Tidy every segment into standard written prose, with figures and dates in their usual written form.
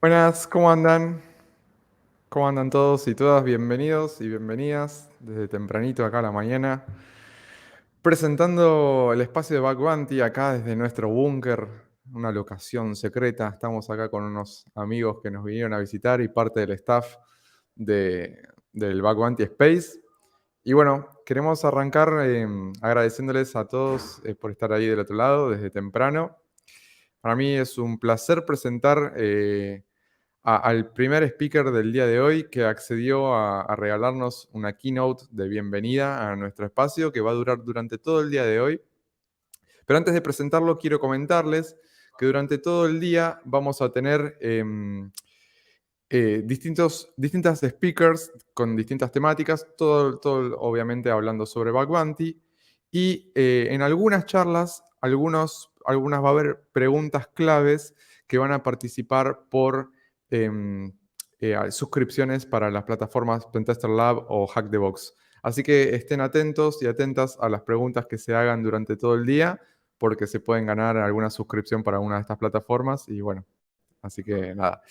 Buenas, ¿cómo andan? ¿Cómo andan todos y todas? Bienvenidos y bienvenidas desde tempranito acá a la mañana. Presentando el espacio de Bug Bounty acá desde nuestro búnker, una locación secreta. Estamos acá con unos amigos que nos vinieron a visitar y parte del staff del Bug Bounty Space. Y bueno, queremos arrancar agradeciéndoles a todos por estar ahí del otro lado desde temprano. Para mí es un placer presentar al primer speaker del día de hoy que accedió a regalarnos una keynote de bienvenida a nuestro espacio que va a durar durante todo el día de hoy. Pero antes de presentarlo, quiero comentarles que durante todo el día vamos a tener distintas speakers con distintas temáticas, todo obviamente hablando sobre Bug Bounty. Y en algunas charlas, algunas va a haber preguntas claves que van a participar por suscripciones para las plataformas Pentester Lab o Hack the Box. Así que estén atentos y atentas a las preguntas que se hagan durante todo el día, porque se pueden ganar alguna suscripción para una de estas plataformas. Y bueno, así que nada.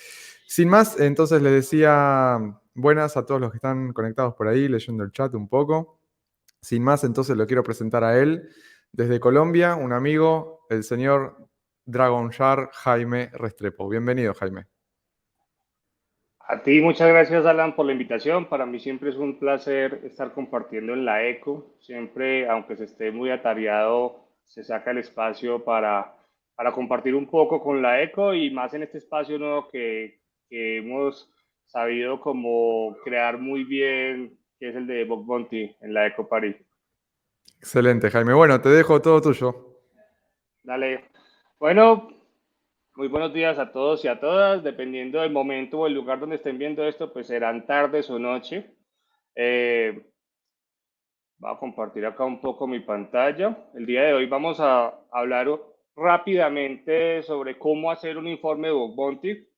Sin más, entonces les decía buenas a todos los que están conectados por ahí, leyendo el chat un poco. Sin más, entonces lo quiero presentar a él. Desde Colombia, un amigo, el señor Dragon Jar Jaime Restrepo. Bienvenido, Jaime. A ti, muchas gracias, Alan, por la invitación. Para mí siempre es un placer estar compartiendo en la ECO. Siempre, aunque se esté muy atareado, se saca el espacio para compartir un poco con la ECO y más en este espacio nuevo que hemos sabido como crear muy bien, que es el de Bug Bounty en la ECO París. Excelente, Jaime. Bueno, te dejo todo tuyo. Dale. Bueno, muy buenos días a todos y a todas. Dependiendo del momento o el lugar donde estén viendo esto, pues serán tardes o noche. Eh, Voy a compartir acá un poco mi pantalla. El día de hoy vamos a hablar rápidamente sobre cómo hacer un informe de Bug Bounty.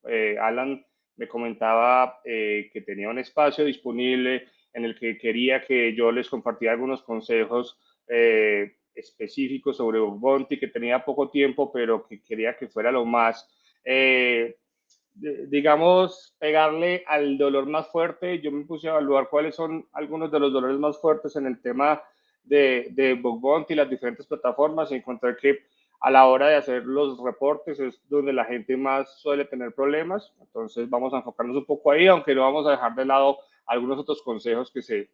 Alan me comentaba que tenía un espacio disponible en el que quería que yo les compartiera algunos consejos específicos sobre Bug Bounty, que tenía poco tiempo, pero que quería que fuera lo más digamos, pegarle al dolor más fuerte. Yo me puse a evaluar cuáles son algunos de los dolores más fuertes en el tema de Bug Bounty y las diferentes plataformas y encontré que a la hora de hacer los reportes es donde la gente más suele tener problemas. Entonces vamos a enfocarnos un poco ahí, aunque no vamos a dejar de lado algunos otros consejos que se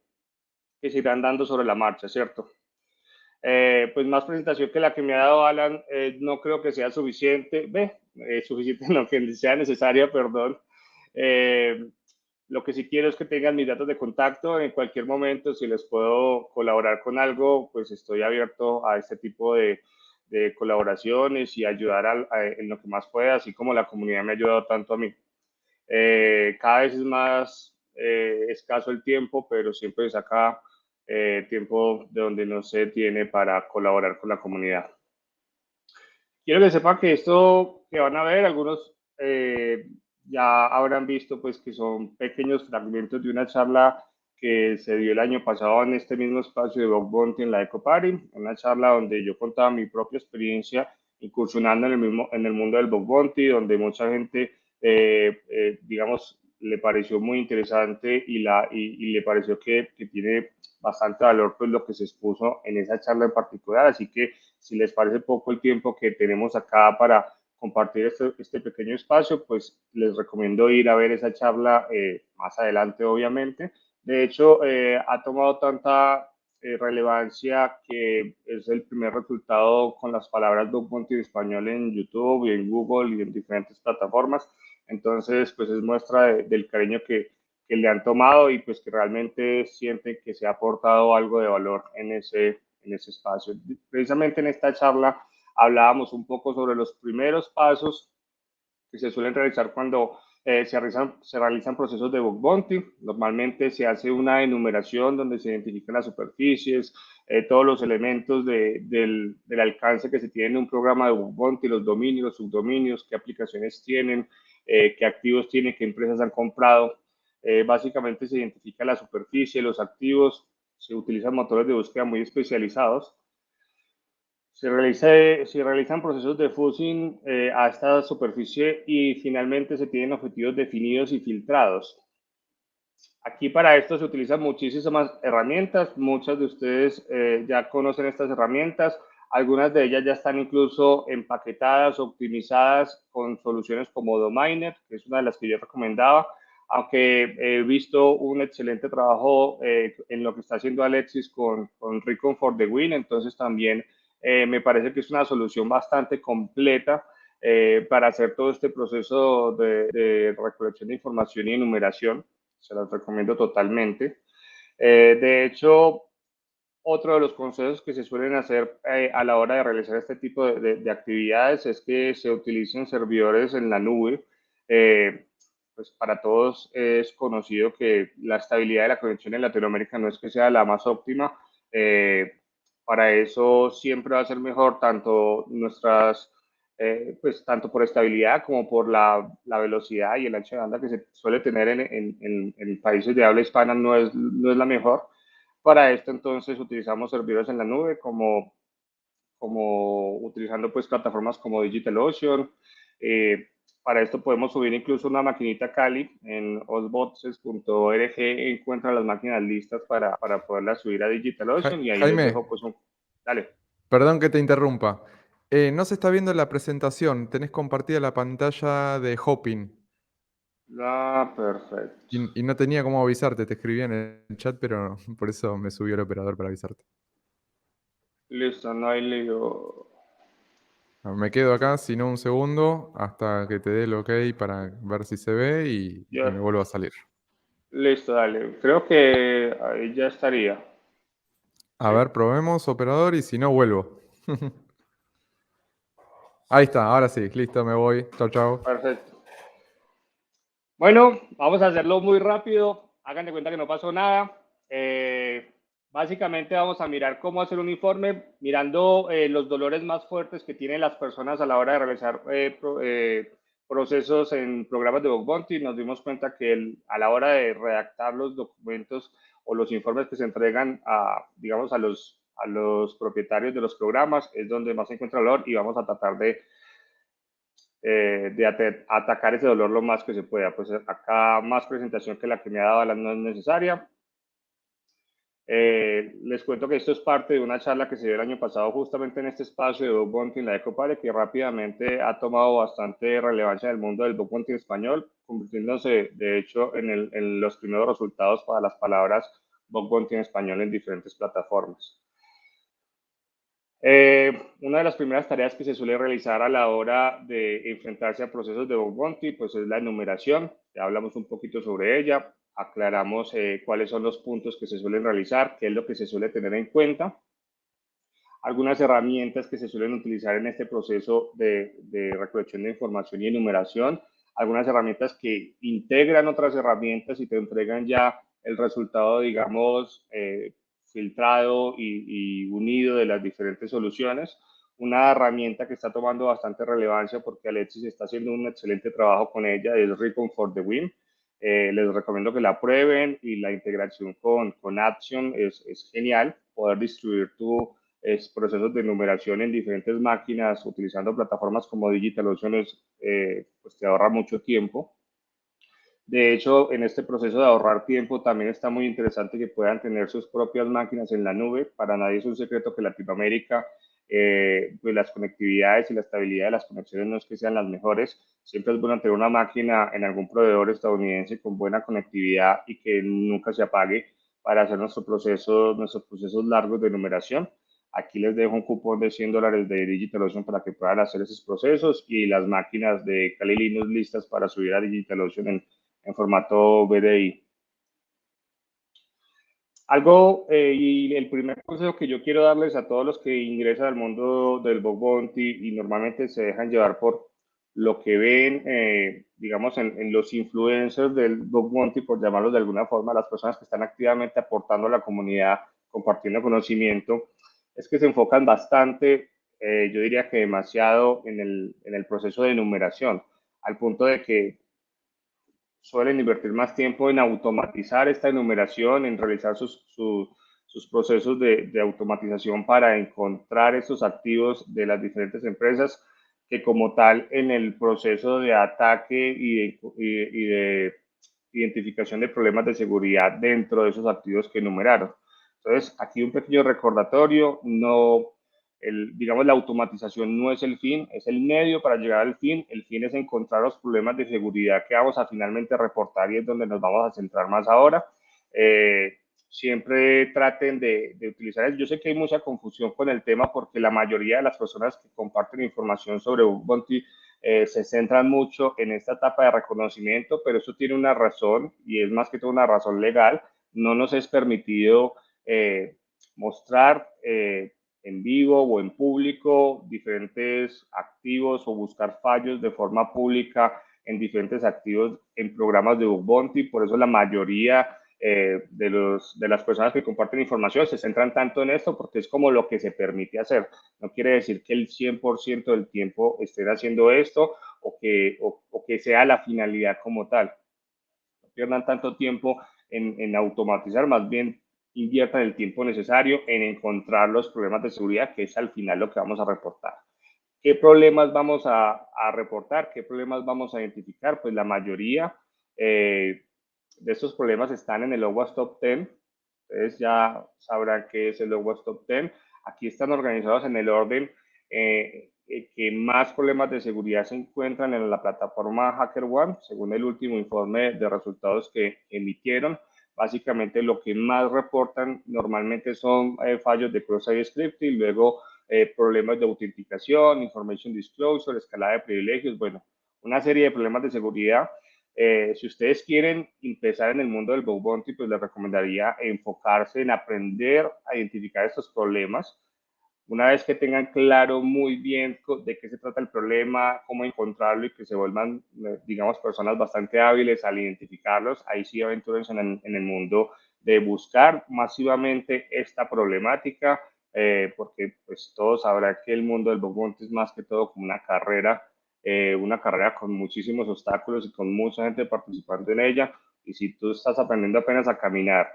irán dando sobre la marcha, ¿cierto? Pues más presentación que la que me ha dado Alan, no creo que sea suficiente, suficiente no, que sea necesaria, perdón. Eh, lo que sí quiero es que tengan mis datos de contacto en cualquier momento, si les puedo colaborar con algo, pues estoy abierto a este tipo de colaboraciones y ayudar en lo que más pueda, así como la comunidad me ha ayudado tanto a mí. Cada vez es más escaso el tiempo, pero siempre se saca tiempo de donde no se tiene para colaborar con la comunidad. Quiero que sepan que esto que van a ver, algunos ya habrán visto pues que son pequeños fragmentos de una charla que se dio el año pasado en este mismo espacio de Bug Bounty en la Eco Party, una charla donde yo contaba mi propia experiencia incursionando en el mundo del Bug Bounty, donde mucha gente, digamos, le pareció muy interesante y le pareció que tiene bastante valor pues lo que se expuso en esa charla en particular, así que si les parece poco el tiempo que tenemos acá para compartir este pequeño espacio, pues les recomiendo ir a ver esa charla más adelante, obviamente. De hecho, ha tomado tanta relevancia que es el primer resultado con las palabras Bug Bounty en español en YouTube y en Google y en diferentes plataformas. Entonces, pues es muestra del cariño que le han tomado y pues que realmente sienten que se ha aportado algo de valor en ese espacio. Precisamente en esta charla hablábamos un poco sobre los primeros pasos que se suelen realizar cuando se realizan procesos de bug bounty. Normalmente se hace una enumeración donde se identifican las superficies, todos los elementos del alcance que se tiene en un programa de bug bounty, los dominios, los subdominios, qué aplicaciones tienen, qué activos tienen, qué empresas han comprado. Básicamente se identifica la superficie, los activos, se utilizan motores de búsqueda muy especializados Si realizan procesos de fuzzing a esta superficie y finalmente se tienen objetivos definidos y filtrados. Aquí para esto se utilizan muchísimas herramientas, muchas de ustedes ya conocen estas herramientas, algunas de ellas ya están incluso empaquetadas, optimizadas con soluciones como Dominer, que es una de las que yo recomendaba, aunque he visto un excelente trabajo en lo que está haciendo Alexis con Recon for the Win, entonces también me parece que es una solución bastante completa para hacer todo este proceso de recolección de información y enumeración. Se las recomiendo totalmente. De hecho, otro de los consejos que se suelen hacer a la hora de realizar este tipo de actividades es que se utilicen servidores en la nube. Pues para todos es conocido que la estabilidad de la conexión en Latinoamérica no es que sea la más óptima. Para eso siempre va a ser mejor tanto nuestras pues tanto por estabilidad como por la velocidad y el ancho de banda que se suele tener en países de habla hispana no es la mejor. Para esto entonces utilizamos servidores en la nube como utilizando pues plataformas como DigitalOcean. Eh, para esto podemos subir incluso una maquinita Kali en osboxes.org, encuentra las máquinas listas para poderlas subir a DigitalOcean y ahí les Jaime, dejo pues un... Dale. perdón que te interrumpa. No se está viendo la presentación. Tenés compartida la pantalla de Hopin. Ah, perfecto. Y no tenía cómo avisarte. Te escribí en el chat, pero por eso me subió el operador para avisarte. Listo, no hay lío. Me quedo acá, si no un segundo, hasta que te dé el ok para ver si se ve y Ya, me vuelvo a salir. listo, dale. Creo que ahí ya estaría. A ¿Sí? ver, probemos, operador, y si no, vuelvo. Ahí está, ahora sí, listo, me voy. Chau, chau. Perfecto. Bueno, vamos a hacerlo muy rápido. Hagan de cuenta que no pasó nada. Básicamente vamos a mirar cómo hacer un informe, mirando los dolores más fuertes que tienen las personas a la hora de realizar procesos en programas de Bug Bounty. Nos dimos cuenta que a la hora de redactar los documentos o los informes que se entregan a, digamos, a los propietarios de los programas es donde más se encuentra el dolor y vamos a tratar de atacar ese dolor lo más que se pueda. Pues acá más presentación que la que me ha dado no es necesaria. Les cuento que esto es parte de una charla que se dio el año pasado justamente en este espacio de Bug Bounty en la Ecopare, que rápidamente ha tomado bastante relevancia en el mundo del Bug Bounty español, convirtiéndose de hecho en los primeros resultados para las palabras Bug Bounty en español en diferentes plataformas. Una de las primeras tareas que se suele realizar a la hora de enfrentarse a procesos de bug bounty, pues es la enumeración. Ya hablamos un poquito sobre ella, aclaramos cuáles son los puntos que se suelen realizar, qué es lo que se suele tener en cuenta, algunas herramientas que se suelen utilizar en este proceso de recolección de información y enumeración, algunas herramientas que integran otras herramientas y te entregan ya el resultado, digamos, filtrado y unido de las diferentes soluciones. Una herramienta que está tomando bastante relevancia porque Alexis está haciendo un excelente trabajo con ella es Recon for the Win. Les recomiendo que la prueben y la integración con Action es genial. Poder distribuir procesos de numeración en diferentes máquinas utilizando plataformas como DigitalOcean pues te ahorra mucho tiempo. De hecho, en este proceso de ahorrar tiempo también está muy interesante que puedan tener sus propias máquinas en la nube. Para nadie es un secreto que Latinoamérica, pues las conectividades y la estabilidad de las conexiones no es que sean las mejores. Siempre es bueno tener una máquina en algún proveedor estadounidense con buena conectividad y que nunca se apague para hacer nuestros procesos largos de numeración. Aquí les dejo un cupón de $100 de DigitalOcean para que puedan hacer esos procesos y las máquinas de Kali Linux listas para subir a DigitalOcean en formato BDI. Y el primer consejo que yo quiero darles a todos los que ingresan al mundo del bug bounty y normalmente se dejan llevar por lo que ven, digamos, en los influencers del bug bounty, por llamarlos de alguna forma, las personas que están activamente aportando a la comunidad, compartiendo conocimiento, es que se enfocan bastante, yo diría que demasiado en el proceso de enumeración, al punto de que suelen invertir más tiempo en automatizar esta enumeración, en realizar sus procesos de automatización para encontrar estos activos de las diferentes empresas que como tal en el proceso de ataque y de identificación de problemas de seguridad dentro de esos activos que enumeraron. Entonces, aquí un pequeño recordatorio, no, digamos, la automatización no es el fin, es el medio para llegar al fin. El fin es encontrar los problemas de seguridad que vamos a finalmente reportar y es donde nos vamos a centrar más ahora. Siempre traten de utilizar eso. Yo sé que hay mucha confusión con el tema porque la mayoría de las personas que comparten información sobre Ubuntu se centran mucho en esta etapa de reconocimiento, pero eso tiene una razón y es más que todo una razón legal. No nos es permitido mostrar en vivo o en público diferentes activos o buscar fallos de forma pública en diferentes activos en programas de Ubuntu. Por eso la mayoría de las personas que comparten información se centran tanto en esto porque es como lo que se permite hacer. No quiere decir que el 100% del tiempo estén haciendo esto o que sea la finalidad como tal. No pierdan tanto tiempo en automatizar, más bien inviertan el tiempo necesario en encontrar los problemas de seguridad, que es al final lo que vamos a reportar. ¿Qué problemas vamos a reportar? ¿Qué problemas vamos a identificar? Pues la mayoría de estos problemas están en el OWASP Top 10. Ustedes ya sabrán qué es el OWASP Top 10. Aquí están organizados en el orden que más problemas de seguridad se encuentran en la plataforma HackerOne, según el último informe de resultados que emitieron. Básicamente lo que más reportan normalmente son fallos de cross-site scripting, luego problemas de autenticación, information disclosure, escalada de privilegios, bueno, una serie de problemas de seguridad. Si ustedes quieren empezar en el mundo del bug bounty, pues les recomendaría enfocarse en aprender a identificar estos problemas. Una vez que tengan claro muy bien de qué se trata el problema, cómo encontrarlo y que se vuelvan, digamos, personas bastante hábiles al identificarlos, ahí sí aventúrense en el mundo de buscar masivamente esta problemática, porque pues todos sabrán que el mundo del bug bounty es más que todo como una carrera con muchísimos obstáculos y con mucha gente participando en ella. Y si tú estás aprendiendo apenas a caminar,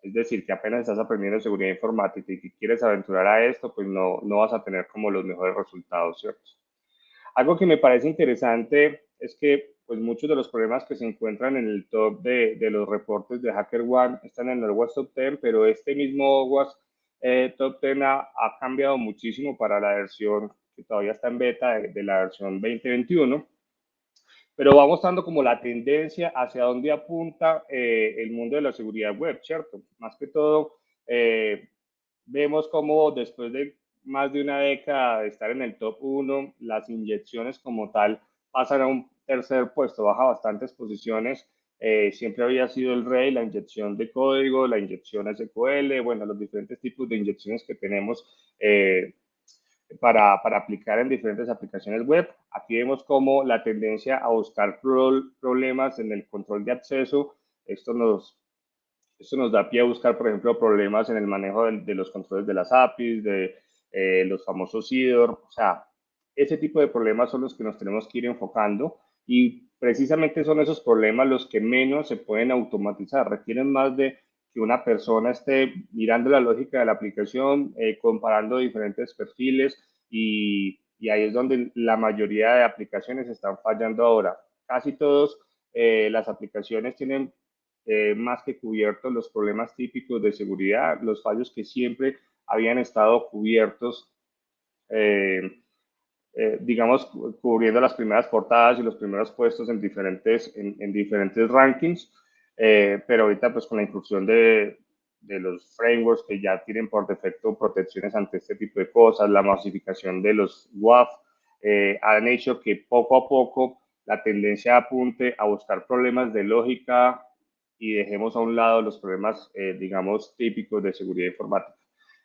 es decir, que apenas estás aprendiendo seguridad informática y que quieres aventurar a esto, pues no vas a tener como los mejores resultados, ¿cierto? Algo que me parece interesante es que pues muchos de los problemas que se encuentran en el top de los reportes de HackerOne están en el OWASP Top 10, pero este mismo OWASP Top 10 ha cambiado muchísimo para la versión que todavía está en beta de la versión 2021. Pero va mostrando como la tendencia hacia dónde apunta el mundo de la seguridad web, ¿cierto? Más que todo, vemos como después de más de una década de estar en el top 1, las inyecciones como tal pasan a un tercer puesto, baja bastantes posiciones. Siempre había sido el rey, la inyección de código, la inyección SQL, bueno, los diferentes tipos de inyecciones que tenemos para aplicar en diferentes aplicaciones web. Aquí vemos como la tendencia a buscar problemas en el control de acceso. Esto nos da pie a buscar, por ejemplo, problemas en el manejo de los controles de las APIs, de los famosos CIDR. O sea, ese tipo de problemas son los que nos tenemos que ir enfocando y precisamente son esos problemas los que menos se pueden automatizar. Requieren más de que una persona esté mirando la lógica de la aplicación, comparando diferentes perfiles y ahí es donde la mayoría de aplicaciones están fallando ahora. Casi todas las aplicaciones tienen más que cubiertos los problemas típicos de seguridad, los fallos que siempre habían estado cubiertos, digamos, cubriendo las primeras portadas y los primeros puestos en diferentes rankings, pero ahorita pues con la inclusión de los frameworks que ya tienen por defecto protecciones ante este tipo de cosas, la masificación de los WAF, han hecho que poco a poco la tendencia apunte a buscar problemas de lógica y dejemos a un lado los problemas, digamos, típicos de seguridad informática.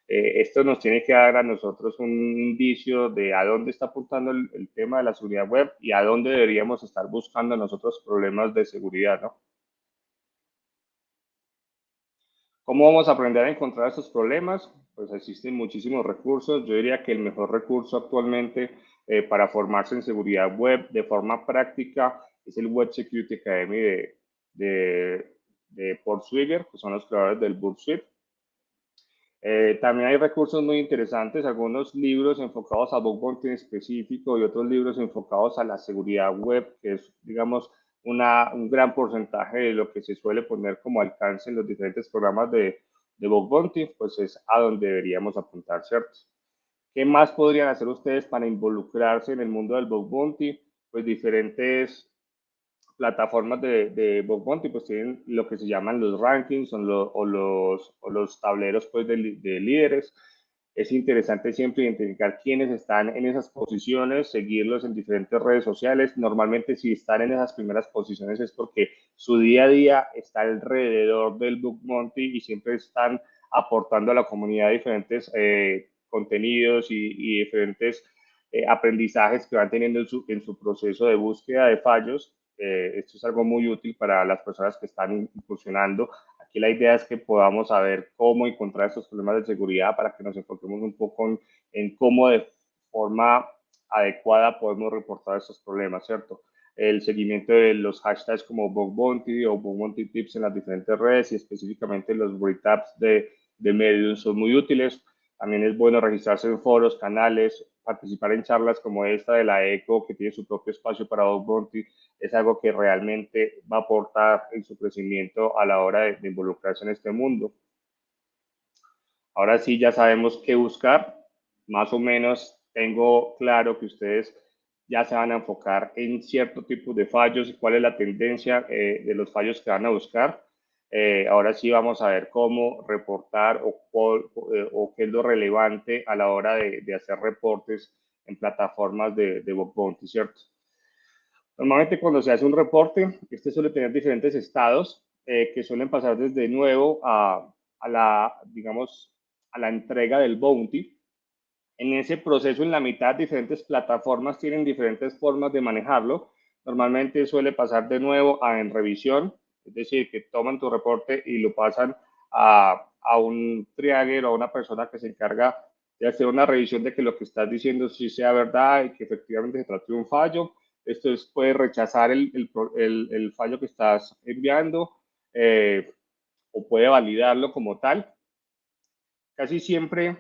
Esto nos tiene que dar a nosotros un indicio de a dónde está apuntando el tema de la seguridad web y a dónde deberíamos estar buscando nosotros problemas de seguridad, ¿no? ¿Cómo vamos a aprender a encontrar estos problemas? Pues existen muchísimos recursos. Yo diría que el mejor recurso actualmente para formarse en seguridad web de forma práctica es el Web Security Academy de Port Swigger, que son los creadores del Burp Suite. También hay recursos muy interesantes, algunos libros enfocados a bug bounty en específico y otros libros enfocados a la seguridad web, que es, digamos, un gran porcentaje de lo que se suele poner como alcance en los diferentes programas de bug bounty, pues es a donde deberíamos apuntar, ¿cierto? ¿Qué más podrían hacer ustedes para involucrarse en el mundo del bug bounty? Pues diferentes plataformas de bug bounty pues tienen lo que se llaman los rankings o los tableros pues de líderes. Es interesante siempre identificar quiénes están en esas posiciones, seguirlos en diferentes redes sociales. Normalmente si están en esas primeras posiciones es porque su día a día está alrededor del bug bounty y siempre están aportando a la comunidad diferentes contenidos y diferentes aprendizajes que van teniendo en su proceso de búsqueda de fallos. Esto es algo muy útil para las personas que están incursionando. Aquí la idea es que podamos saber cómo encontrar estos problemas de seguridad para que nos enfoquemos un poco en cómo de forma adecuada podemos reportar estos problemas, ¿cierto? El seguimiento de los hashtags como Bug Bounty o Bug Bounty Tips en las diferentes redes y específicamente los retabs de Medium son muy útiles. También es bueno registrarse en foros, canales, participar en charlas como esta de la ECO, que tiene su propio espacio para Bug Bounty, es algo que realmente va a aportar en su crecimiento a la hora de involucrarse en este mundo. Ahora sí ya sabemos qué buscar. Más o menos tengo claro que ustedes ya se van a enfocar en cierto tipo de fallos y cuál es la tendencia de los fallos que van a buscar. Ahora sí vamos a ver cómo reportar o qué es lo relevante a la hora de hacer reportes en plataformas de bug bounty, ¿cierto? Normalmente cuando se hace un reporte, este suele tener diferentes estados que suelen pasar desde nuevo a la, digamos, a la entrega del bounty. En ese proceso, en la mitad, diferentes plataformas tienen diferentes formas de manejarlo. Normalmente suele pasar de nuevo a en revisión, es decir, que toman tu reporte y lo pasan a un triagger o a una persona que se encarga de hacer una revisión de que lo que estás diciendo sí sea verdad y que efectivamente se trate de un fallo. Esto es, puede rechazar el fallo que estás enviando o puede validarlo como tal. Casi siempre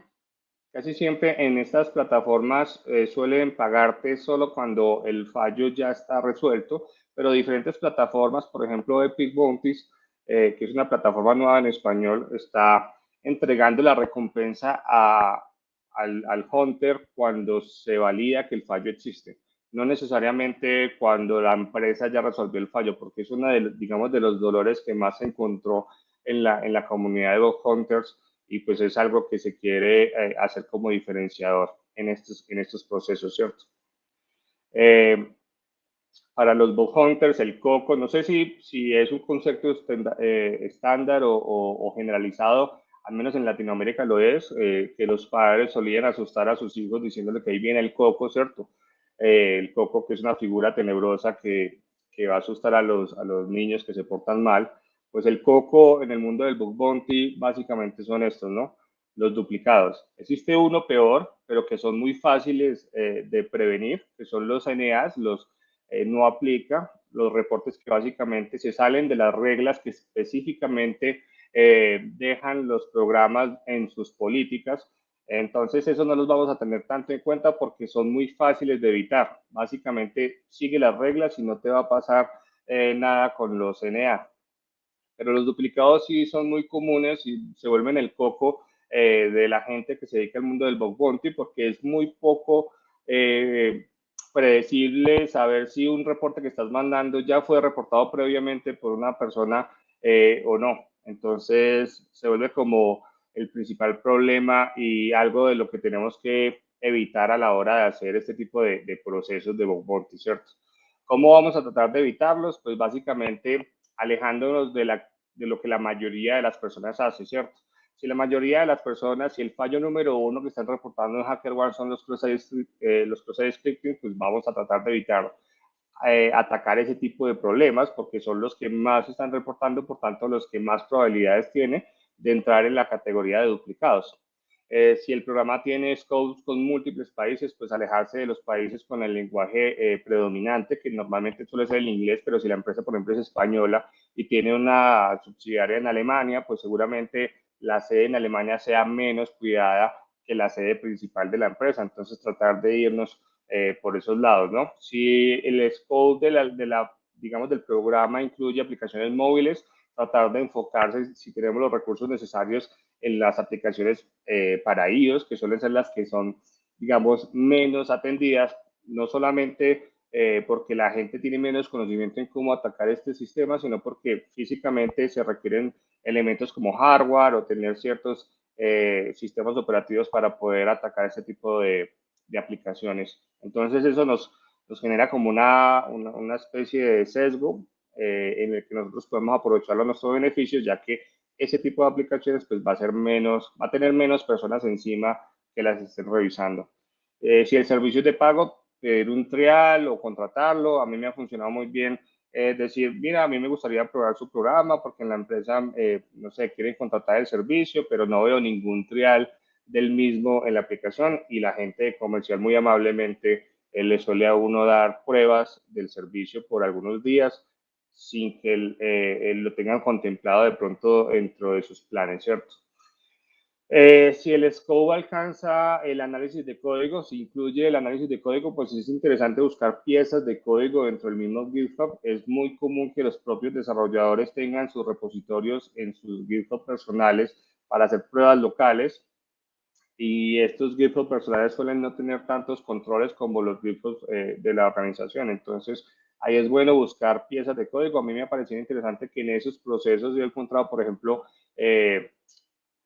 Casi siempre en estas plataformas suelen pagarte solo cuando el fallo ya está resuelto, pero diferentes plataformas, por ejemplo Epic Bounties, que es una plataforma nueva en español, está entregando la recompensa al hunter cuando se valida que el fallo existe. No necesariamente cuando la empresa ya resolvió el fallo, porque es uno de, digamos, de los dolores que más se encontró en la comunidad de bug hunters y pues es algo que se quiere hacer como diferenciador en estos procesos, ¿cierto? Eh, para los bug hunters, el coco, no sé si es un concepto estándar o generalizado, al menos en Latinoamérica lo es, que los padres solían asustar a sus hijos diciéndole que ahí viene el coco, ¿cierto? El coco que es una figura tenebrosa que va a asustar a los niños que se portan mal. Pues el coco en el mundo del bug bounty básicamente son estos, ¿no? Los duplicados. Existe uno peor, pero que son muy fáciles de prevenir, que son los NAs, los no aplica, los reportes que básicamente se salen de las reglas que específicamente dejan los programas en sus políticas. Entonces, eso no los vamos a tener tanto en cuenta porque son muy fáciles de evitar. Básicamente, sigue las reglas y no te va a pasar nada con los NA. Pero los duplicados sí son muy comunes y se vuelven el coco de la gente que se dedica al mundo del bug bounty porque es muy poco predecible saber si un reporte que estás mandando ya fue reportado previamente por una persona o no. Entonces se vuelve como el principal problema y algo de lo que tenemos que evitar a la hora de hacer este tipo de procesos de bug bounty, ¿cierto? ¿Cómo vamos a tratar de evitarlos? Pues básicamente alejándonos de lo que la mayoría de las personas hace, ¿cierto? Si la mayoría de las personas, si el fallo número uno que están reportando en HackerOne son los cross-site scripting, pues vamos a tratar de evitar atacar ese tipo de problemas porque son los que más están reportando, por tanto, los que más probabilidades tiene de entrar en la categoría de duplicados. Si el programa tiene scopes con múltiples países, pues alejarse de los países con el lenguaje predominante, que normalmente suele ser el inglés, pero si la empresa, por ejemplo, es española y tiene una subsidiaria en Alemania, pues seguramente la sede en Alemania sea menos cuidada que la sede principal de la empresa. Entonces, tratar de irnos por esos lados, ¿no? Si el scope digamos, del programa incluye aplicaciones móviles, tratar de enfocarse, si tenemos los recursos necesarios, en las aplicaciones para iOS, que suelen ser las que son, digamos, menos atendidas, no solamente porque la gente tiene menos conocimiento en cómo atacar este sistema, sino porque físicamente se requieren elementos como hardware o tener ciertos sistemas operativos para poder atacar este tipo de aplicaciones. Entonces eso nos genera como una especie de sesgo en el que nosotros podemos aprovecharlo a nuestros beneficios, ya que ese tipo de aplicaciones pues va a tener menos personas encima que las estén revisando. Si el servicio es de pago, pedir un trial o contratarlo, a mí me ha funcionado muy bien. Decir, mira, a mí me gustaría probar su programa porque en la empresa, no sé, quieren contratar el servicio, pero no veo ningún trial del mismo en la aplicación y la gente comercial muy amablemente le suele a uno dar pruebas del servicio por algunos días sin que lo tengan contemplado de pronto dentro de sus planes, ¿cierto? Si el scope alcanza el análisis de código, si incluye el análisis de código, pues es interesante buscar piezas de código dentro del mismo GitHub. Es muy común que los propios desarrolladores tengan sus repositorios en sus GitHub personales para hacer pruebas locales. Y estos GitHub personales suelen no tener tantos controles como los GitHub de la organización. Entonces, ahí es bueno buscar piezas de código. A mí me ha parecido interesante que en esos procesos yo he encontrado, por ejemplo,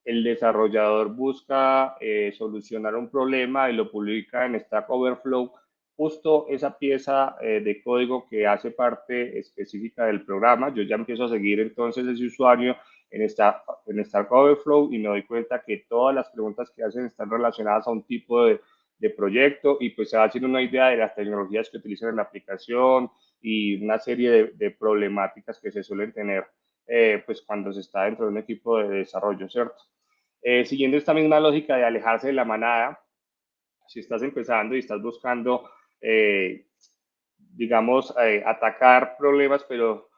el desarrollador busca solucionar un problema y lo publica en Stack Overflow, justo esa pieza de código que hace parte específica del programa. Yo ya empiezo a seguir entonces ese usuario en Stack Overflow y me doy cuenta que todas las preguntas que hacen están relacionadas a un tipo de proyecto y pues se va haciendo una idea de las tecnologías que utilizan en la aplicación y una serie de problemáticas que se suelen tener pues cuando se está dentro de un equipo de desarrollo, ¿cierto? Siguiendo esta misma lógica de alejarse de la manada, si estás empezando y estás buscando, digamos, atacar problemas, pero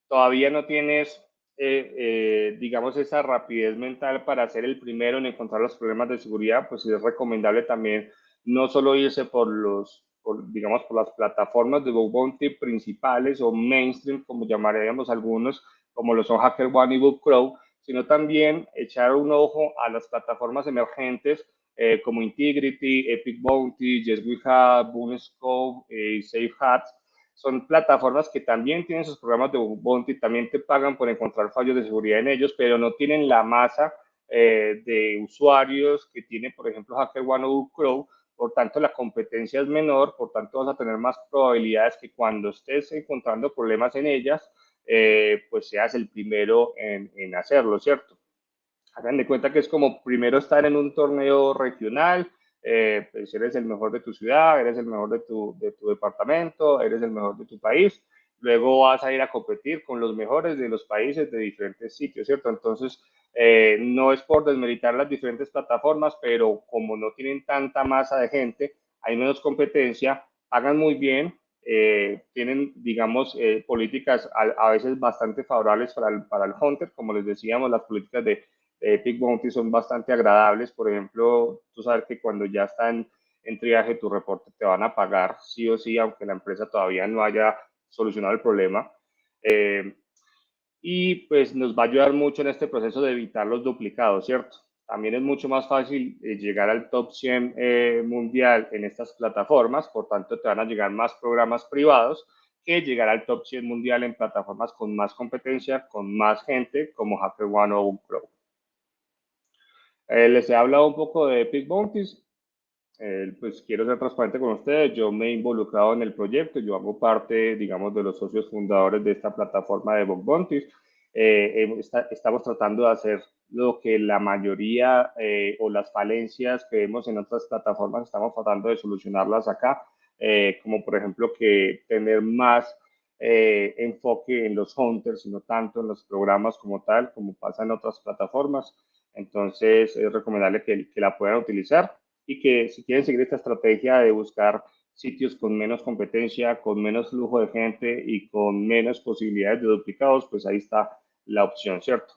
todavía no tienes, digamos, esa rapidez mental para ser el primero en encontrar los problemas de seguridad, pues es recomendable también no solo irse digamos, por las plataformas de bug bounty principales o mainstream, como llamaríamos algunos, como lo son HackerOne y Bugcrowd, sino también echar un ojo a las plataformas emergentes como Integrity, Epic Bounty, Yes We Have, Boonscope y SafeHats. Son plataformas que también tienen sus programas de bounty, también te pagan por encontrar fallos de seguridad en ellos, pero no tienen la masa de usuarios que tiene, por ejemplo, HackerOne o Crow. Por tanto, la competencia es menor, por tanto, vas a tener más probabilidades que cuando estés encontrando problemas en ellas, pues seas el primero en hacerlo, ¿cierto? Hagan de cuenta que es como primero estar en un torneo regional, pues eres el mejor de tu ciudad, eres el mejor de tu departamento, eres el mejor de tu país, luego vas a ir a competir con los mejores de los países de diferentes sitios, ¿cierto? Entonces, no es por desmeritar las diferentes plataformas, pero como no tienen tanta masa de gente, hay menos competencia, hagan muy bien, tienen, digamos, políticas a veces bastante favorables para el Hunter, como les decíamos, las políticas de Epic Bounty son bastante agradables. Por ejemplo, tú sabes que cuando ya está en triaje tu reporte te van a pagar sí o sí, aunque la empresa todavía no haya solucionado el problema. Y pues nos va a ayudar mucho en este proceso de evitar los duplicados, ¿cierto? También es mucho más fácil llegar al top 100 mundial en estas plataformas, por tanto te van a llegar más programas privados que llegar al top 100 mundial en plataformas con más competencia, con más gente como HackerOne o Pro. Les he hablado un poco de Epic Bounties. Pues quiero ser transparente con ustedes. Yo me he involucrado en el proyecto. Yo hago parte, digamos, de los socios fundadores de esta plataforma de Bug Bounties. Estamos tratando de hacer lo que la mayoría o las falencias que vemos en otras plataformas, estamos tratando de solucionarlas acá, como por ejemplo que tener más enfoque en los hunters y no tanto en los programas como tal, como pasa en otras plataformas. Entonces, es recomendable que la puedan utilizar y que si quieren seguir esta estrategia de buscar sitios con menos competencia, con menos flujo de gente y con menos posibilidades de duplicados, pues ahí está la opción, ¿cierto?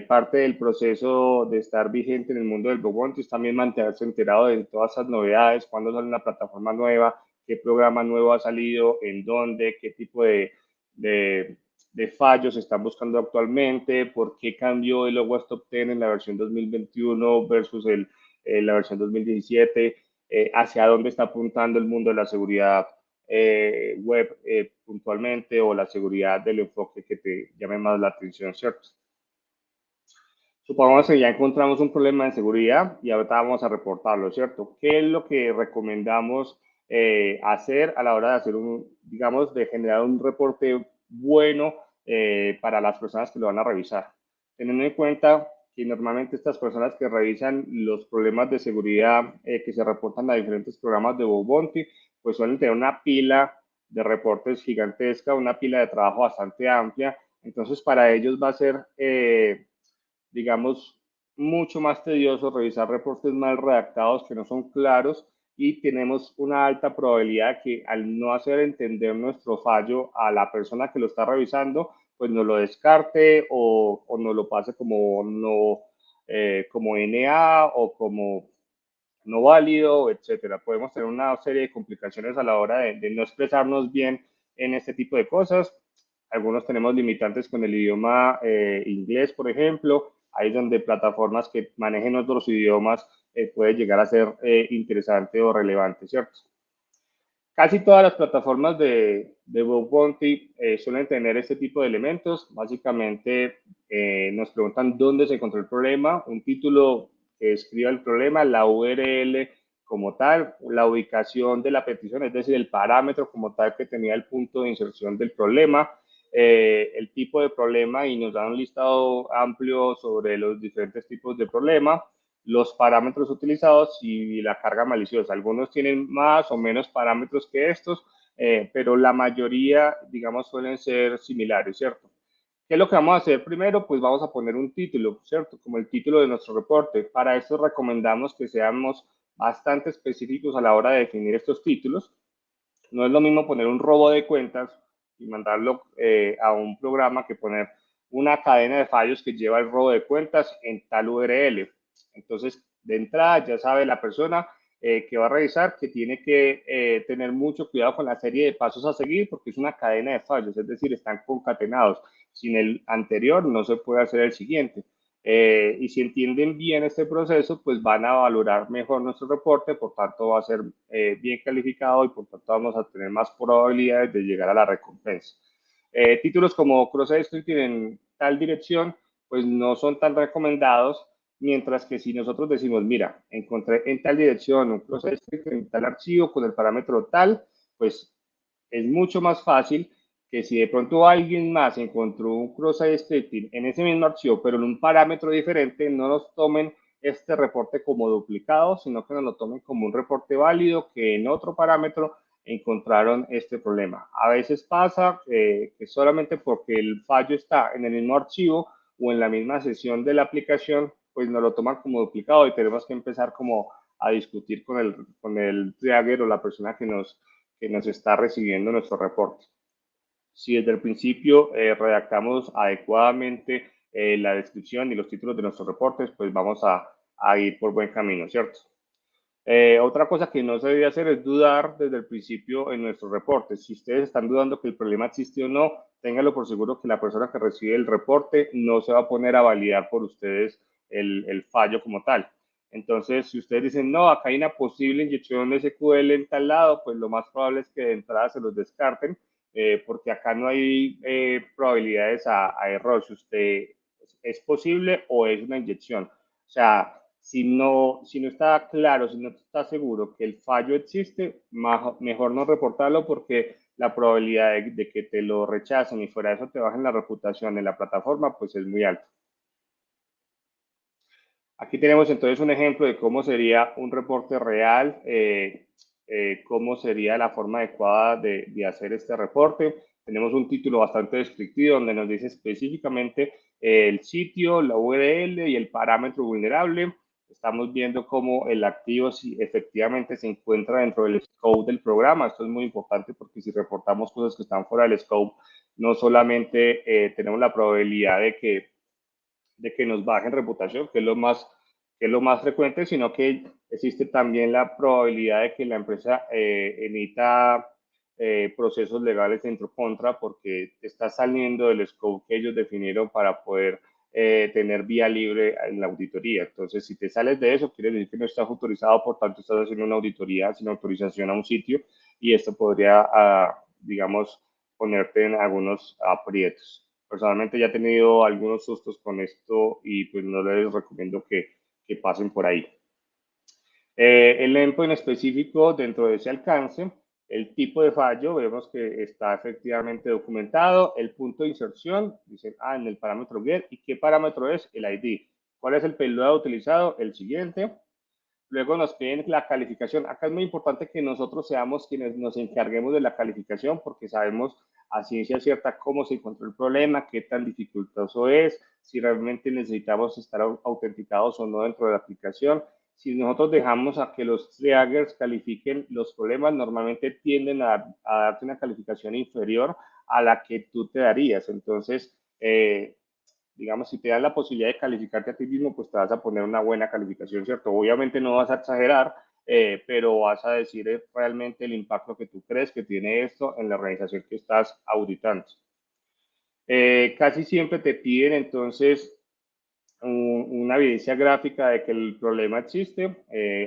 Parte del proceso de estar vigente en el mundo del bug bounty es también mantenerse enterado de todas esas novedades, cuándo sale una plataforma nueva, qué programa nuevo ha salido, en dónde, qué tipo de, de fallos se están buscando actualmente, por qué cambió el OWASP Top 10 en la versión 2021 versus la versión 2017, hacia dónde está apuntando el mundo de la seguridad web puntualmente, o la seguridad del enfoque que te llame más la atención, ¿cierto? Supongamos que ya encontramos un problema de seguridad y ahorita vamos a reportarlo, ¿cierto? ¿Qué es lo que recomendamos hacer a la hora de hacer digamos, de generar un reporte bueno para las personas que lo van a revisar? Teniendo en cuenta que normalmente estas personas que revisan los problemas de seguridad que se reportan a diferentes programas de bug bounty, pues suelen tener una pila de reportes gigantesca, una pila de trabajo bastante amplia. Entonces, para ellos va a ser digamos, mucho más tedioso revisar reportes mal redactados que no son claros, y tenemos una alta probabilidad que al no hacer entender nuestro fallo a la persona que lo está revisando, pues nos lo descarte o nos lo pase como no, como NA o como no válido, etcétera. Podemos tener una serie de complicaciones a la hora de no expresarnos bien en este tipo de cosas. Algunos tenemos limitantes con el idioma inglés, por ejemplo. Ahí es donde plataformas que manejen otros idiomas puede llegar a ser interesante o relevante, ¿cierto? Casi todas las plataformas de Bug Bounty suelen tener este tipo de elementos. Básicamente nos preguntan dónde se encontró el problema, un título que describa el problema, la URL como tal, la ubicación de la petición, es decir, el parámetro como tal que tenía el punto de inserción del problema, el tipo de problema, y nos dan un listado amplio sobre los diferentes tipos de problema, los parámetros utilizados y la carga maliciosa. Algunos tienen más o menos parámetros que estos, pero la mayoría, digamos, suelen ser similares, ¿cierto? ¿Qué es lo que vamos a hacer primero? Pues vamos a poner un título, ¿cierto? Como el título de nuestro reporte. Para eso recomendamos que seamos bastante específicos a la hora de definir estos títulos. No es lo mismo poner un robo de cuentas y mandarlo a un programa que poner una cadena de fallos que lleva el robo de cuentas en tal URL. Entonces, de entrada ya sabe la persona que va a revisar que tiene que tener mucho cuidado con la serie de pasos a seguir, porque es una cadena de fallos, es decir, están concatenados. Sin el anterior no se puede hacer el siguiente. Y si entienden bien este proceso, pues van a valorar mejor nuestro reporte, por tanto va a ser bien calificado y por tanto vamos a tener más probabilidades de llegar a la recompensa. Títulos como cross-scripting en tal dirección, pues no son tan recomendados, mientras que si nosotros decimos, mira, encontré en tal dirección un cross-scripting en tal archivo con el parámetro tal, pues es mucho más fácil que si de pronto alguien más encontró un cross-site scripting en ese mismo archivo, pero en un parámetro diferente, no nos tomen este reporte como duplicado, sino que nos lo tomen como un reporte válido que en otro parámetro encontraron este problema. A veces pasa que solamente porque el fallo está en el mismo archivo o en la misma sesión de la aplicación, pues nos lo toman como duplicado y tenemos que empezar como a discutir con el triagger o la persona que nos está recibiendo nuestro reporte. Si desde el principio redactamos adecuadamente la descripción y los títulos de nuestros reportes, pues vamos a ir por buen camino, ¿cierto? Otra cosa que no se debe hacer es dudar desde el principio en nuestros reportes. Si ustedes están dudando que el problema existe o no, ténganlo por seguro que la persona que recibe el reporte no se va a poner a validar por ustedes el fallo como tal. Entonces, si ustedes dicen, no, acá hay una posible inyección de SQL en tal lado, pues lo más probable es que de entrada se los descarten, porque acá no hay probabilidades a error, si usted es posible o es una inyección. O sea, si no está claro, si no está seguro que el fallo existe, mejor no reportarlo, porque la probabilidad de que te lo rechacen y fuera de eso te bajen la reputación en la plataforma, pues es muy alta. Aquí tenemos entonces un ejemplo de cómo sería un reporte real, cómo sería la forma adecuada de hacer este reporte. Tenemos un título bastante descriptivo donde nos dice específicamente el sitio, la URL y el parámetro vulnerable. Estamos viendo cómo el activo si efectivamente se encuentra dentro del scope del programa. Esto es muy importante porque si reportamos cosas que están fuera del scope, no solamente tenemos la probabilidad de que de que nos bajen reputación, que es lo más frecuente, sino que existe también la probabilidad de que la empresa emita procesos legales en tu contra porque te está saliendo del scope que ellos definieron para poder tener vía libre en la auditoría. Entonces, si te sales de eso, quiere decir que no estás autorizado, por tanto, estás haciendo una auditoría sin autorización a un sitio y esto podría, digamos, ponerte en algunos aprietos. Personalmente ya he tenido algunos sustos con esto y pues no les recomiendo que pasen por ahí. El endpoint específico dentro de ese alcance, el tipo de fallo, vemos que está efectivamente documentado, el punto de inserción, dicen, en el parámetro get, ¿y qué parámetro es? El ID. ¿Cuál es el payload utilizado? El siguiente. Luego nos piden la calificación. Acá es muy importante que nosotros seamos quienes nos encarguemos de la calificación porque sabemos a ciencia cierta cómo se encontró el problema, qué tan dificultoso es, si realmente necesitamos estar autenticados o no dentro de la aplicación. Si nosotros dejamos a que los triggers califiquen los problemas, normalmente tienden a darte una calificación inferior a la que tú te darías. Entonces, digamos, si te dan la posibilidad de calificarte a ti mismo, pues te vas a poner una buena calificación, ¿cierto? Obviamente no vas a exagerar, pero vas a decir realmente el impacto que tú crees que tiene esto en la organización que estás auditando. Casi siempre te piden entonces una evidencia gráfica de que el problema existe.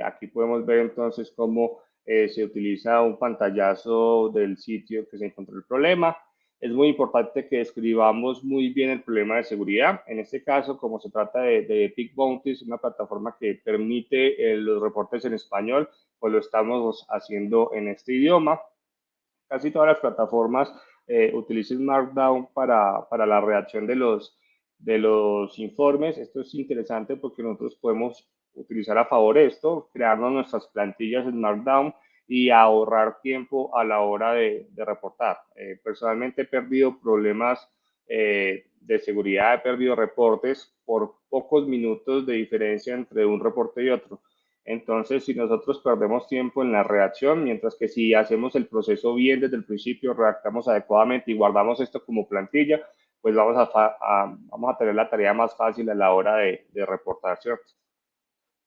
Aquí podemos ver entonces cómo se utiliza un pantallazo del sitio que se encontró el problema. Es muy importante que describamos muy bien el problema de seguridad. En este caso, como se trata de Epic Bounties, una plataforma que permite los reportes en español, pues lo estamos haciendo en este idioma. Casi todas las plataformas utilizan Markdown para la redacción de los informes. Esto es interesante porque nosotros podemos utilizar a favor esto, crearnos nuestras plantillas en Markdown y ahorrar tiempo a la hora de reportar. Personalmente he perdido problemas de seguridad, he perdido reportes por pocos minutos de diferencia entre un reporte y otro. Entonces, si nosotros perdemos tiempo en la redacción, mientras que si hacemos el proceso bien desde el principio, redactamos adecuadamente y guardamos esto como plantilla, pues vamos a tener la tarea más fácil a la hora de reportar, ¿cierto?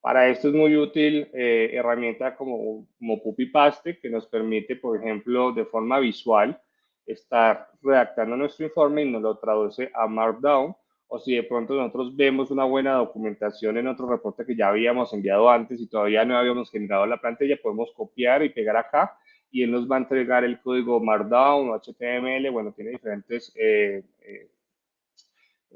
Para esto es muy útil herramienta como PuppyPaste, que nos permite, por ejemplo, de forma visual, estar redactando nuestro informe y nos lo traduce a Markdown. O si de pronto nosotros vemos una buena documentación en otro reporte que ya habíamos enviado antes y todavía no habíamos generado la plantilla, podemos copiar y pegar acá y él nos va a entregar el código Markdown o HTML. Bueno, tiene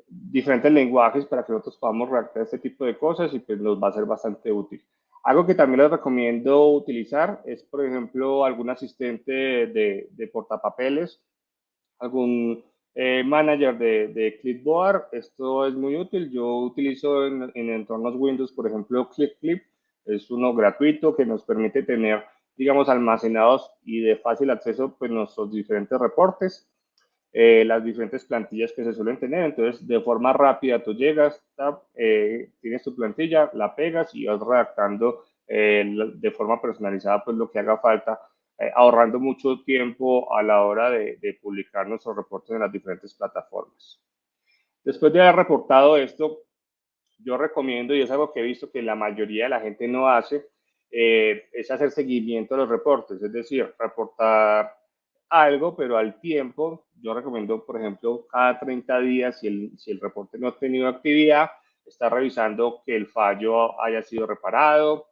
diferentes lenguajes para que nosotros podamos redactar este tipo de cosas y pues nos va a ser bastante útil. Algo que también les recomiendo utilizar es, por ejemplo, algún asistente de portapapeles, algún manager de clipboard. Esto es muy útil. Yo utilizo en entornos Windows, por ejemplo, ClipClip. Es uno gratuito que nos permite tener, digamos, almacenados y de fácil acceso pues nuestros diferentes reportes, las diferentes plantillas que se suelen tener. Entonces, de forma rápida, tú llegas, tienes tu plantilla, la pegas y vas redactando de forma personalizada pues lo que haga falta, ahorrando mucho tiempo a la hora de publicar nuestros reportes en las diferentes plataformas. Después de haber reportado esto, yo recomiendo, y es algo que he visto que la mayoría de la gente no hace, es hacer seguimiento de los reportes, es decir, reportar algo, pero al tiempo. Yo recomiendo, por ejemplo, cada 30 días, si el reporte no ha tenido actividad, estar revisando que el fallo haya sido reparado.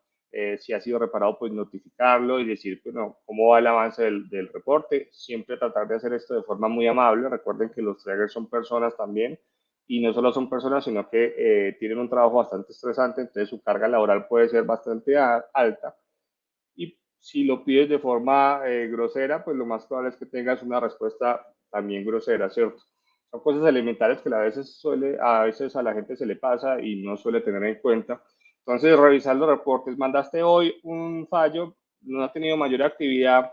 Si ha sido reparado, pues notificarlo y decir, bueno, cómo va el avance del reporte. Siempre tratar de hacer esto de forma muy amable. Recuerden que los trackers son personas también y no solo son personas, sino que tienen un trabajo bastante estresante, entonces su carga laboral puede ser bastante alta. Y si lo pides de forma grosera, pues lo más probable es que tengas una respuesta también grosera, ¿cierto? Son cosas elementales que a veces a la gente se le pasa y no suele tener en cuenta. Entonces, revisar los reportes. Mandaste hoy un fallo, no ha tenido mayor actividad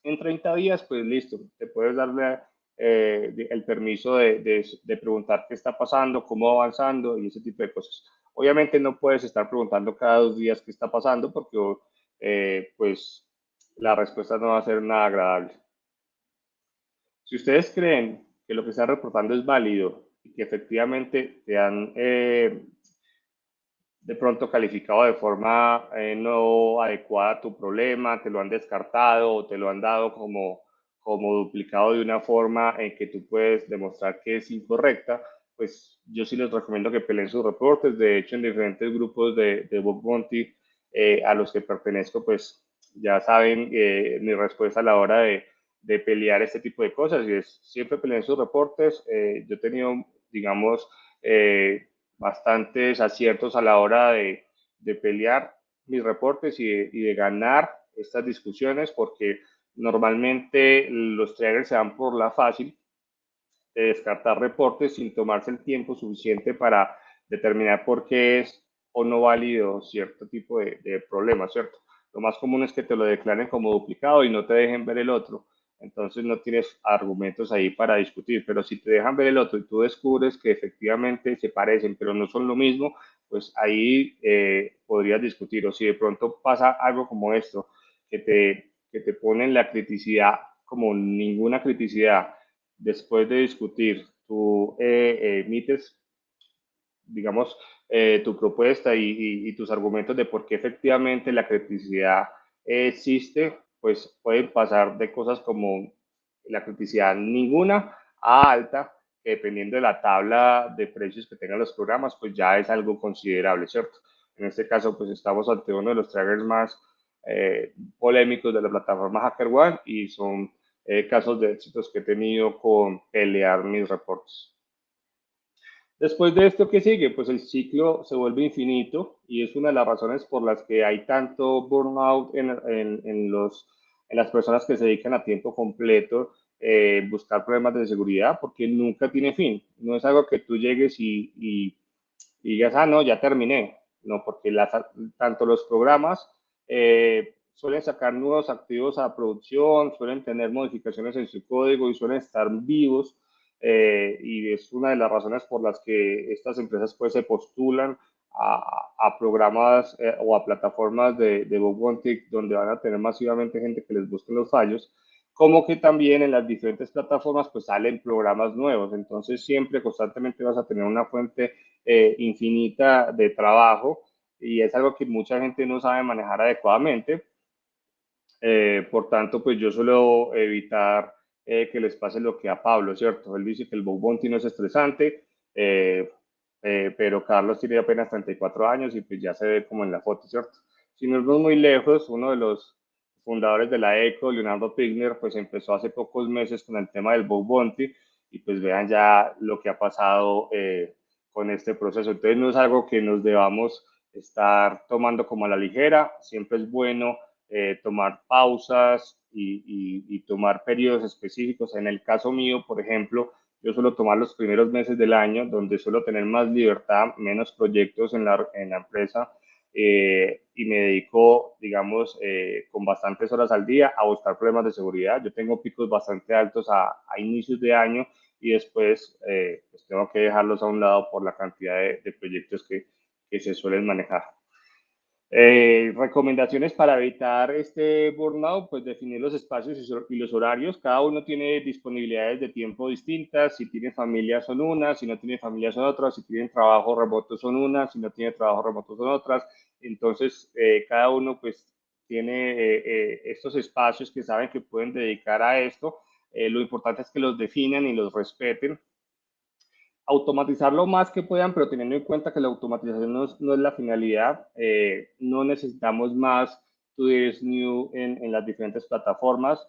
en 30 días, pues listo, te puedes darle el permiso de preguntar qué está pasando, cómo va avanzando y ese tipo de cosas. Obviamente no puedes estar preguntando cada 2 días qué está pasando porque pues la respuesta no va a ser nada agradable. Si ustedes creen que lo que están reportando es válido y que efectivamente te han de pronto calificado de forma no adecuada tu problema, te lo han descartado o te lo han dado como duplicado de una forma en que tú puedes demostrar que es incorrecta, pues yo sí les recomiendo que peleen sus reportes. De hecho, en diferentes grupos de Bug Bounty a los que pertenezco, pues ya saben mi respuesta a la hora de pelear este tipo de cosas y es siempre peleen sus reportes. Yo he tenido, digamos, bastantes aciertos a la hora de pelear mis reportes y de ganar estas discusiones porque normalmente los traders se dan por la fácil de descartar reportes sin tomarse el tiempo suficiente para determinar por qué es o no válido cierto tipo de problema, ¿cierto? Lo más común es que te lo declaren como duplicado y no te dejen ver el otro. Entonces no tienes argumentos ahí para discutir, pero si te dejan ver el otro y tú descubres que efectivamente se parecen, pero no son lo mismo, pues ahí podrías discutir. O si de pronto pasa algo como esto, que te ponen la criticidad como ninguna criticidad, después de discutir, tú emites, digamos, tu propuesta y tus argumentos de por qué efectivamente la criticidad existe, pues pueden pasar de cosas como la criticidad ninguna a alta, que dependiendo de la tabla de precios que tengan los programas, pues ya es algo considerable, ¿cierto? En este caso, pues estamos ante uno de los trackers más polémicos de la plataforma HackerOne y son casos de éxitos que he tenido con pelear mis reportes. Después de esto, ¿qué sigue? Pues el ciclo se vuelve infinito y es una de las razones por las que hay tanto burnout en las personas que se dedican a tiempo completo, buscar problemas de seguridad, porque nunca tiene fin. No es algo que tú llegues y digas, ah, no, ya terminé. No, porque tanto los programas suelen sacar nuevos activos a producción, suelen tener modificaciones en su código y suelen estar vivos. Y es una de las razones por las que estas empresas pues se postulan a programas o a plataformas de bug bounty donde van a tener masivamente gente que les busque los fallos, como que también en las diferentes plataformas pues salen programas nuevos. Entonces siempre constantemente vas a tener una fuente infinita de trabajo y es algo que mucha gente no sabe manejar adecuadamente. Por tanto, pues yo suelo evitar que les pase lo que a Pablo, ¿cierto? Él dice que el bug bounty no es estresante, pero Carlos tiene apenas 34 años y pues ya se ve como en la foto, ¿cierto? Si nos vemos muy lejos, uno de los fundadores de la ECO, Leonardo Pigner, pues empezó hace pocos meses con el tema del bug bounty y pues vean ya lo que ha pasado con este proceso. Entonces no es algo que nos debamos estar tomando como a la ligera, siempre es bueno tomar pausas y tomar periodos específicos. En el caso mío, por ejemplo, yo suelo tomar los primeros meses del año donde suelo tener más libertad, menos proyectos en la empresa y me dedico, digamos, con bastantes horas al día a buscar problemas de seguridad. Yo tengo picos bastante altos a inicios de año y después pues tengo que dejarlos a un lado por la cantidad de proyectos que se suelen manejar. Recomendaciones para evitar este burnout, pues definir los espacios y los horarios. Cada uno tiene disponibilidades de tiempo distintas. Si tiene familia son unas, si no tiene familia son otras, si tienen trabajo remoto son unas, si no tiene trabajo remoto son otras. Entonces, cada uno pues tiene estos espacios que saben que pueden dedicar a esto. Lo importante es que los definan y los respeten, automatizar lo más que puedan, pero teniendo en cuenta que la automatización no es la finalidad. No necesitamos más to this new en las diferentes plataformas.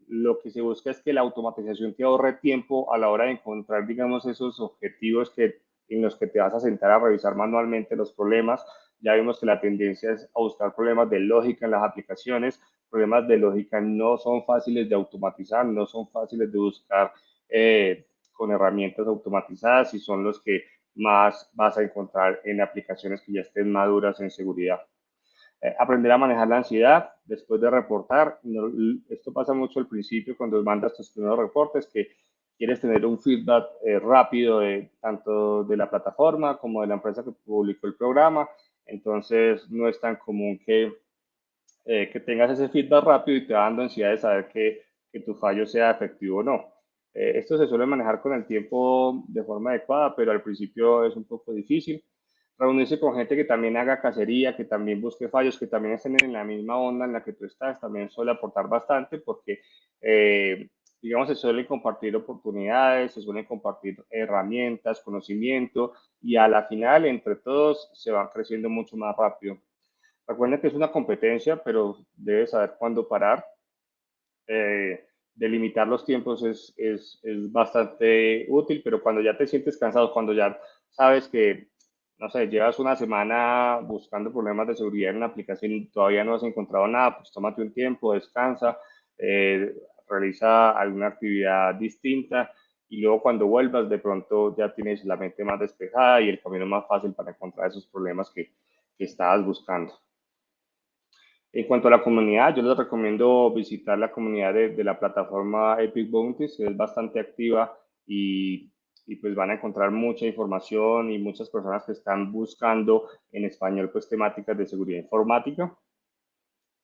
Lo que se busca es que la automatización te ahorre tiempo a la hora de encontrar, digamos, esos objetivos en los que te vas a sentar a revisar manualmente los problemas. Ya vimos que la tendencia es a buscar problemas de lógica en las aplicaciones. Problemas de lógica no son fáciles de automatizar, no son fáciles de buscar con herramientas automatizadas y son los que más vas a encontrar en aplicaciones que ya estén maduras en seguridad. Aprender a manejar la ansiedad después de reportar. No, esto pasa mucho al principio cuando mandas tus primeros reportes, que quieres tener un feedback rápido tanto de la plataforma como de la empresa que publicó el programa. Entonces no es tan común que tengas ese feedback rápido y te va dando ansiedad de saber que tu fallo sea efectivo o no. Esto se suele manejar con el tiempo de forma adecuada, pero al principio es un poco difícil. Reunirse con gente que también haga cacería, que también busque fallos, que también estén en la misma onda en la que tú estás, también suele aportar bastante porque, digamos, se suelen compartir oportunidades, se suelen compartir herramientas, conocimiento y a la final, entre todos, se van creciendo mucho más rápido. Recuerden que es una competencia, pero debes saber cuándo parar. Delimitar los tiempos es bastante útil, pero cuando ya te sientes cansado, cuando ya sabes que, no sé, llevas una semana buscando problemas de seguridad en una aplicación y todavía no has encontrado nada, pues tómate un tiempo, descansa, eh, realiza alguna actividad distinta y luego cuando vuelvas de pronto ya tienes la mente más despejada y el camino más fácil para encontrar esos problemas que estabas buscando. En cuanto a la comunidad, yo les recomiendo visitar la comunidad de la plataforma Epic Bounties, que es bastante activa y pues van a encontrar mucha información y muchas personas que están buscando en español pues temáticas de seguridad informática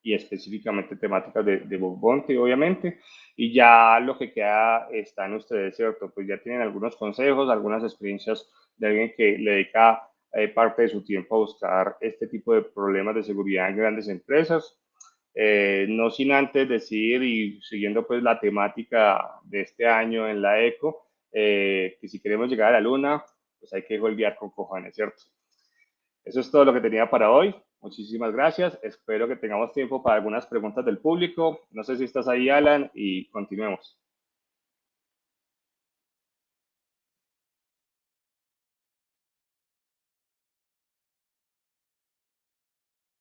y específicamente temáticas de bug bounty, obviamente. Y ya lo que queda está en ustedes, ¿cierto? Pues ya tienen algunos consejos, algunas experiencias de alguien que le dedica parte de su tiempo a buscar este tipo de problemas de seguridad en grandes empresas. No sin antes decir y siguiendo pues la temática de este año en la ECO, que si queremos llegar a la luna, pues hay que golpear con cojones, ¿cierto? Eso es todo lo que tenía para hoy. Muchísimas gracias. Espero que tengamos tiempo para algunas preguntas del público. No sé si estás ahí, Alan, y continuemos.